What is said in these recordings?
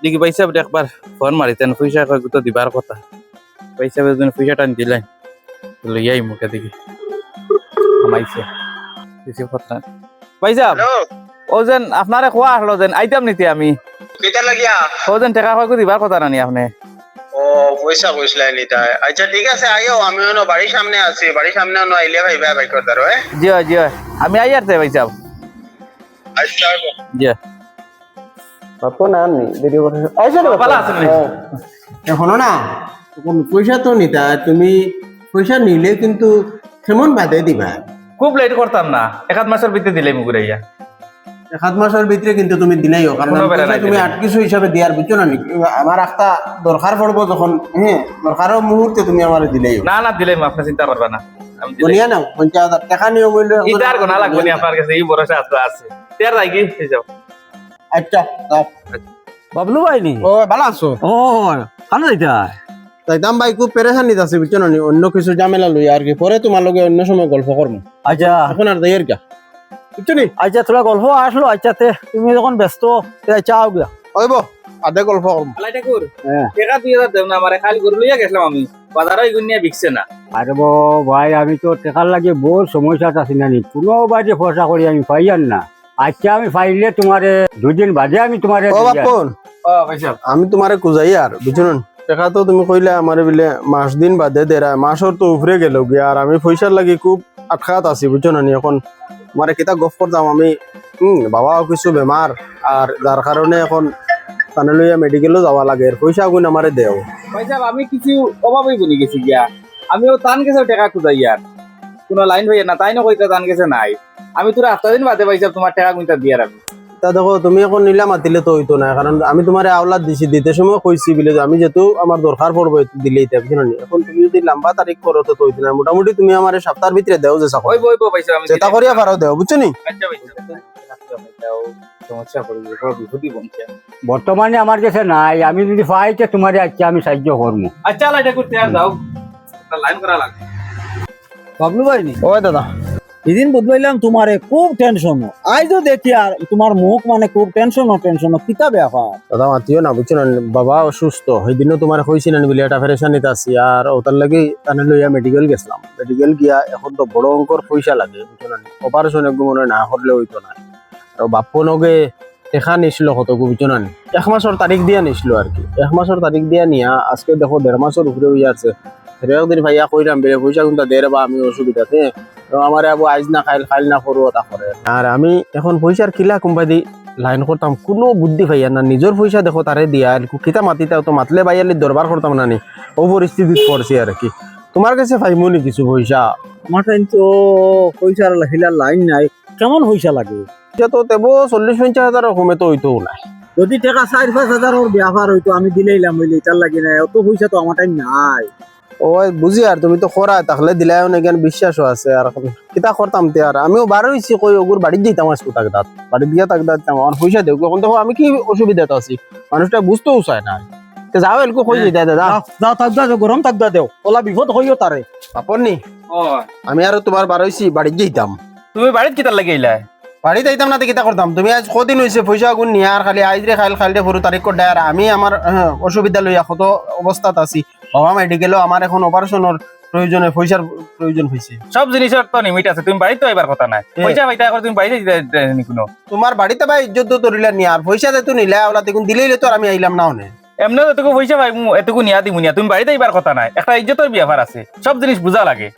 দেখি পয়সা একবার ফোন মারিতেন পয়সা কত দিবার কথা পয়সা পয়সা টান দিলেন লইয়াই মুখে দেখি কমাইছে কিছু কথা পয়সা ও যেন আপনারে কোয়া আসলো যেন আইতাম নিতে আমি কেটা লাগিয়া ও যেন টাকা কয় দিবার কথা নানি আপনি ও পয়সা কইছিলেন এটা আচ্ছা ঠিক আছে আইও আমি অন্য বাড়ির সামনে আছি বাড়ির সামনে অন্য আইলে ভাই ভাই করতে রো জি জি আমি আই আর পয়সা আচ্ছা জি বাপু না নি দেরি করে আইছো না ভালো আছেন এখনো না তখন পয়সা তো নিতা তুমি পয়সা নিলে কিন্তু কেমন বাদে দিবা খুব লেট করতাম না এক আধ মাসের ভিতরে দিলে মুগুরাইয়া এক আধ মাসের ভিতরে কিন্তু তুমি দিলাইও কারণ কোনো বেলা পয়সা নাই তুমি দিলে। আট কিছু হিসাবে দিয়ার বুঝছো না নি? আমার একটা দরকার পড়বো যখন হ্যাঁ দরকারের মুহূর্তে তুমি আমার দিলাইও না না দিলে আপনি চিন্তা করবা না আমি দিলে বলিয়া না 50,000 টাকা নিয়ে বললে এটা আর গোনা লাগবে না আপনার কাছে এই ভরসা আছে তের রাখি যাও আচ্ছা দাও। বাবলু ভাইনি ও ভালো আছো ও কানো যাইতা তাইতাম ভাই খুব পেরেশানি আছে বুঝছো না নি? অন্য কিছু ঝামেলা লই আর কি পরে তোমার লগে অন্য সময় গল্প করবো আচ্ছা এখন আর দেয়ের কা বুঝছো নি আচ্ছা তোরা গল্প আসলো আচ্ছা তে তুমি যখন ব্যস্ত তে আচ্ছা আও গিয়া ওইব আধে গল্প করবো আলাই ঠাকুর হ্যাঁ। টাকা 2000 দেব না আমারে খালি গরু লইয়া গেছিলাম আমি বাজারে এগুন নিয়ে বিকছে না আরে ভাই আমি তো টেকার লাগে বহু সমস্যাত আছি নানি কোনো বাজে ফসা করি আমি পাইয়ান না আচ্ছা আমি পাইলে তোমারে দুদিন বাদে আমি তোমারে ও বাপন ও পয়সা আমি তোমারে কুজাই আর বুঝছো না টাকা তো তুমি কইলে আমারে বিলে মাস দিন বাদে দেরা মাসর তো উপরে গেল গিয়া আর আমি পয়সার লাগি খুব আটকাত আছি বুঝছো না নি? এখন তোমারে কিতা গপ করতাম আমি বাবাও কিছু বেমার আর যার কারণে এখন তানে লইয়া মেডিকেলও যাওয়া লাগে পয়সা গুণ আমারে দেও পয়সা আমি কিছু অভাবই বনি গেছি গিয়া আমিও টান গেছে টাকা খুদাই আর কোনো লাইন হইয়া না তাই না কইতা টান গেছে নাই আমি তোরা 7 দিন বাদে পাইছা তোমার টাকা গুনটা দিয়া রাখবো তা দেখো তুমি এখন নিলা মাতিলে তো হইতো না কারণ আমি তোমার আওলাদ দিছি দিতে সময় কইছি বলে যে আমি যেহেতু আমার দরকার পড়বো দিলেই বুঝছো না? এখন তুমি যদি লম্বা তারিখ করো তো হইতো না মোটামুটি তুমি আমার সপ্তাহের ভিতরে দেও যে চাকরি ওই বই পয়সা আমি চেষ্টা করিয়া পারো দেও বুঝছো নি? আচ্ছা পয়সা সমস্যা পড়ে গেছে বিপদই বনছে বর্তমানে আমার কাছে নাই আমি যদি পাই তে তোমারে আচ্ছা আমি সাহায্য করবো আচ্ছা আলাই ঠাকুর তেয়ার যাও লাইন করা লাগে বাবলু ভাইনি ওই দাদা এদিন বুঝবাইলাম তোমারে খুব টেনশন আইজো দেখি আর তোমার মুখ মানে খুব টেনশন কিতা ব্যাপার দাদা মাতিও না বুঝছো না বাবা অসুস্থ সেদিনও তোমার হয়েছি না বলে এটা ফেরেশানিতে আছি আর ওটার লাগি তানে লইয়া মেডিকেল গেছিলাম মেডিকেল গিয়া এখন তো বড় অঙ্কর পয়সা লাগে বুঝছো না অপারেশন একদম মনে হয় না করলে হইতো না আর বাপনকে দেখা নিছিল কত বুঝছো না 1 মাসের তারিখ দিয়া নিছিল আর কি 1 মাসের তারিখ দিয়া নিয়া আজকে দেখো 1.5 মাসের উপরে হয়ে আছে একদিন ভাইয়া কইরাম বেড়ে পয়সা কিন্তু দেয় বা আমি অসুবিধাতে আমার আবু আইজ না খাইল না করো তা করে আর আমি এখন পয়সার কিলা কোম্পানি লাইন করতাম কোনো বুদ্ধি ভাইয়া না নিজের পয়সা দেখো তারে দিয়া কিতা মাতিতা তো মাতলে ভাইয়ালি দরবার করতাম না নি ও পরিস্থিতি পড়ছি আর কি তোমার কাছে পাইমু নি কিছু পয়সা আমার টাইম তো পয়সার হিলার লাইন নাই কেমন পয়সা লাগে এটা তো তেব 40-50 হাজার কমে তো হইতো না যদি টাকা 4-5 হাজারের ব্যাপার হইতো আমি দিলেইলাম হইলে তার লাগে না অত পয়সা তো আমার টাইম নাই ওই বুঝি আর তুমি তো করা তাহলে দিলাইও না জ্ঞান বিশ্বাসও আছে আর কিতা করতাম তে আর আমিও বার হইছি কই ওগুর বাড়িতে যাইতাম আজকে তাকদাত বাড়ি দিয়া তাকদাত আমার পয়সা দেও এখন দেখো আমি কি অসুবিধাতে আছি মানুষটা বুঝতেও চায় না তে যাও এলকো কই যাই দাদা যাও থাকবা গরম থাকবা দেও ওলা বিপদ হইও তারে আপনি ও আমি আর তোমার বার হইছি বাড়ি যাইতাম তুমি বাড়িত কিতা লাগি আইলা বাড়ি যাইতাম না কিতা করতাম তুমি আজ কদিন হইছে পয়সা গুণ নিয়া আর খালি আইজ রে খাইল রে পুরো তারিখ কর আর আমি আমার অসুবিধা লইয়া কত অবস্থাত আছি বাবা মেডিকেলও আমার এখন অপারেশনের প্রয়োজনে পয়সার প্রয়োজন হয়েছে সব জিনিসের তো লিমিট আছে তুমি বাড়িতে এবার কথা নাই পয়সা পাইতা এখন তুমি বাইরে যাইতে কোনো তোমার বাড়িতে ভাই ইজ্জত তো ধরিলা নিয়া আর পয়সা দে তো নিলা ওলা দেখুন দিলেই তো আর আমি আইলাম না অনে এমনি এতটুকু পয়সা পাই এতটুকু নিয়া দিমু নিয়া তুমি বাড়িতে এবার কথা নাই একটা ইজ্জতের ব্যাপার আছে সব জিনিস বুঝা লাগে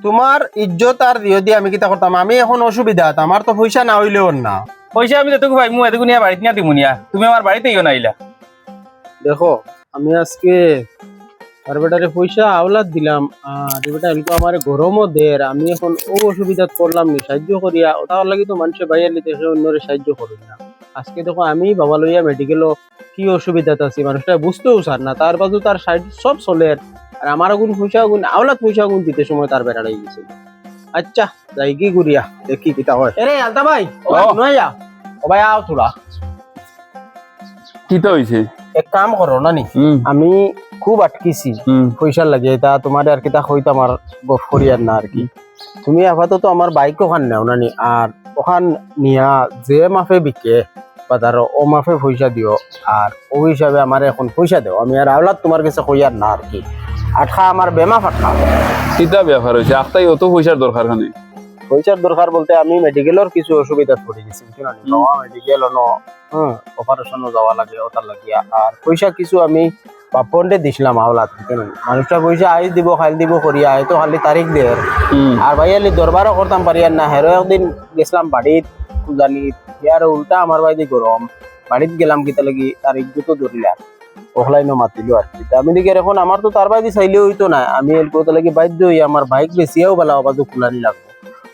তোমার ইজ্জত আর যদি আমি কিতা করতাম আমি এখন অসুবিধা আমার তো পয়সা না হইলেও না পয়সা আমি যেটুকু পাই এতটুকু নিয়া বাড়িতে নিয়া দিমু নিয়া তুমি আমার বাড়িতে ইও নাইলা দেখো আমি আজকে আর বেটারে পয়সা আওলাদ দিলাম আর বেটা এলকো আমার গরমও দের আমি এখন ও অসুবিধা করলাম নি সাহায্য করিয়া ওটা লাগি তো মানুষের বাইরে দেখে অন্যরে সাহায্য করি না আজকে দেখো আমি বাবা লইয়া মেডিকেলও কি অসুবিধাতে আছি মানুষটা বুঝতেও চান না তার বাজু তার সাইড সব চলে আর আমার গুণ পয়সা গুণ আওলাদ পয়সা গুণ দিতে সময় তার বেড়াড়াই গেছে আচ্ছা যাই কি গুড়িয়া দেখি কিতা হয় এরে আলতা ভাই নয় যা ও ভাই আও তোরা কি তো হইছে এক কাম করো না নি আমি খুব আটকিছি পয়সা লাগে এটা তোমার আর কিতা হইতো আমার গফ করিয়ার না আর কি তুমি আপাতত আমার বাইক ওখান নেও না নি আর ওখান নিয়া যে মাফে বিকে বাজার ও মাফে পয়সা দিও আর ও হিসাবে আমার এখন পয়সা দেও আমি আর আওলাদ তোমার কাছে কইয়ার না আর কি আঠা আমার বেমা ফাটকা কিতা ব্যাপার হয়েছে আখতাই অত পয়সার দরকার খানে পয়সার দরকার বলতে আমি মেডিকেলের কিছু অসুবিধা পড়ে গেছি মেডিকেল অপারেশনও যাওয়া লাগে ওটার লাগিয়া আর পয়সা কিছু আমি বাপন্ডে দিছিলাম আওলাদ মানুষটা পয়সা আইস দিব খাইল দিব করিয়া হয়তো খালি তারিখ দের আর ভাইয়ালি দরবারও করতাম পারিয়ার না হেরো একদিন গেছিলাম বাড়িত জানি ইয়ার উল্টা আমার বাড়িতে গরম বাড়িত গেলাম কিতা লাগি তারিখ দুটো ধরিলাম ওখলাইনো মাতিলো আর কি আমি দেখি এখন আমার তো তার বাড়িতে চাইলেও হইতো না আমি কোথা লাগি বাধ্য হই আমার বাইক বেশিও বেলা বাজু খুলানি লাগবে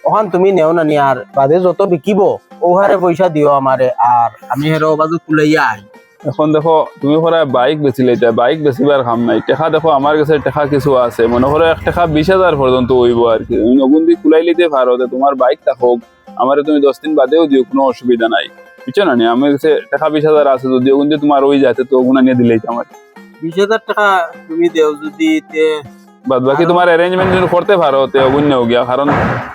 ওখান তুমি নেও না নি আর বাদে যত বিকিব ওহারে পয়সা দিও আমারে আর আমি হেরো বাজু খুলাইয়া আই এখন দেখো তুমি পরে বাইক বেচিলে বাইক বেচিবার কাম নাই টেকা দেখো আমার কাছে টেকা কিছু আছে মনে করো 1 টাকা 20,000 পর্যন্ত হইব আর কি তুমি নগুন দিয়ে কুলাই লিতে পারো তোমার বাইক থাকুক আমারে তুমি 10 দিন বাদেও দিও কোনো অসুবিধা নাই বুঝছো না আমার কাছে টাকা 20,000 আছে যদি ওগুন দিয়ে তোমার ওই যাতে তো ওগুনা নিয়ে দিলেই আমার 20,000 টাকা তুমি দেও যদি বাদ বাকি তোমার অ্যারেঞ্জমেন্ট যদি করতে পারো তে ওগুন নেও গিয়া কারণ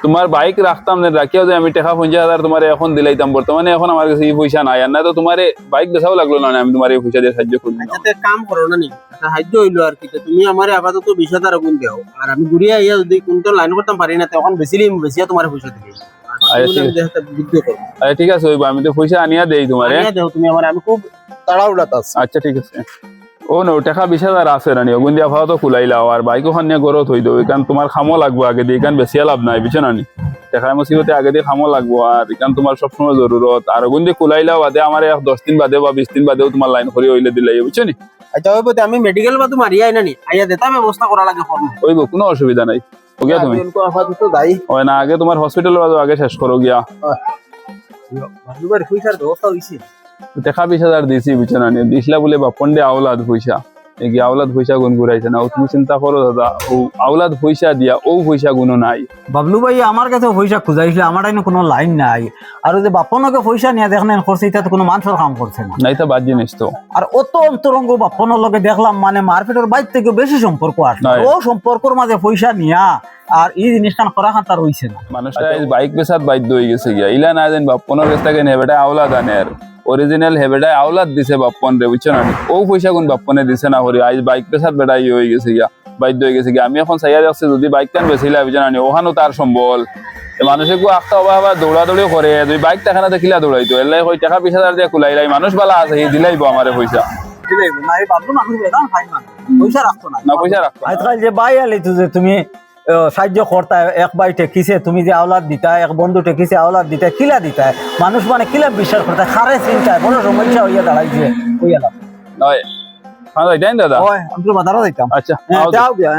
তোমার বাইক রাখতাম না রাখিও যে আমি টাকা 50,000 তোমার এখন দিলাইতাম বর্তমানে এখন আমার কাছে এই পয়সা নাই আর না তো তোমার বাইক বেচাও লাগলো না আমি তোমার এই পয়সা দিয়ে সাহায্য করব আচ্ছা কাম করো না নি সাহায্য হইলো আর কি তুমি আমারে আপাতত 20,000 গুণ দেও আর আমি ঘুরিয়া ইয়া যদি কোনটা লাইন করতাম পারি না তখন বেশিয়া তোমার পয়সা দিবে আচ্ছা ঠিক আছে ওই আমি তো পয়সা আনিয়া দেই তোমারে তুমি আমার আমি খুব তাড়াহুড়াত আছি আচ্ছা ঠিক আছে ও নো টাকা 20,000 আছে রানি ওগুন দিয়া ভাও তো খুলাইলাও আর বাইক ওখান নিয়ে গরত হই দেবো কারণ তোমার খামো লাগবো আগে দিয়ে কারণ বেশি লাভ নাই বুঝছো না টাকা মুসিবতে আগে দিয়ে খামো লাগবো আর কারণ তোমার সবসময় জরুরত আর ওগুন দিয়ে খুলাইলাও বাদে আমার 10 দিন বাদে বা 20 দিন বাদেও তোমার লাইন করে হইলে দিলাই বুঝছো নি আচ্ছা ওই বলতে আমি মেডিকেল বা তুমি মারিয়াই না নি আইয়া দেতা ব্যবস্থা করা লাগে ওইব কোনো অসুবিধা নাই ও গিয়া তুমি আপাতত দাই ওই না আগে তোমার হসপিটাল বাজো আগে শেষ করো গিয়া ভাবলুবার পয়সার ব্যবস্থা হইছে টাকা 20,000 দিছি বুঝছো না দিছলা বলে বাপন্ডে আওলাদ পয়সা এগি আওলাদ পয়সা গুণ ঘুরাইছে না তুমি চিন্তা করো দাদা ও আওলাদ পয়সা দিয়া ও পয়সা গুণ নাই বাবলু ভাই আমার কাছে পয়সা খুঁজাইছিল আমার এনে কোনো লাইন নাই আর যে বাপনকে পয়সা নিয়ে দেখলেন করছে এটা কোনো মানুষের কাম করছে না নাই তো বাদ জিনিস তো আর অত অন্তরঙ্গ বাপনের লগে দেখলাম মানে মারপিটের বাইর থেকে বেশি সম্পর্ক আসলো নাই। ও সম্পর্কর মাঝে পয়সা নিয়া আর এই জিনিসটা করা খান তার হইছে না মানুষটা বাইক বেসাত বাধ্য হয়ে গেছে গিয়া ইলা না যেন বাপনের কাছ থেকে নেবেটা আওলাদ আনে আর অরিজিনাল হেবেটাই আওলাদ দিছে বাপ্পন রে বুঝছো না ও পয়সা কোন বাপ্পনে দিছে না করি আজ বাইক পেশার বেটাই হয়ে গেছে গিয়া বাধ্য হয়ে গেছে গিয়া আমি এখন চাইয়া যাচ্ছি যদি বাইক কান বেছিলা বুঝছো না ওখানেও তার সম্বল মানুষে কো আখতা অবা দৌড়াদৌড়ি করে তুই বাইক টাকা না দেখিলা দৌড়াইতো এলাই কই টাকা 20,000 দিয়ে কুলাইলাই মানুষ বালা আছে হি দিলাইবো আমারে পয়সা না এই বাবলু মানুষ বেদান খাই না পয়সা রাখতো না না পয়সা রাখতো আজকাল যে বাই আলি তুই যে তুমি সাহায্য করতা এক বাই টেকিছে তুমি যে আওলাদ দিতা এক বন্ধু টেকিছে আওলাদ দিতা কিলা দিতা মানুষ মানে কিলা বিশ্বাস করতা খারে চিন্তায় বড় সমস্যা হইয়া দাঁড়াইছে হইয়া নয় হ্যাঁ যাইতেন দাদা আমি তো বাজারও যাইতাম আচ্ছা যাও গিয়া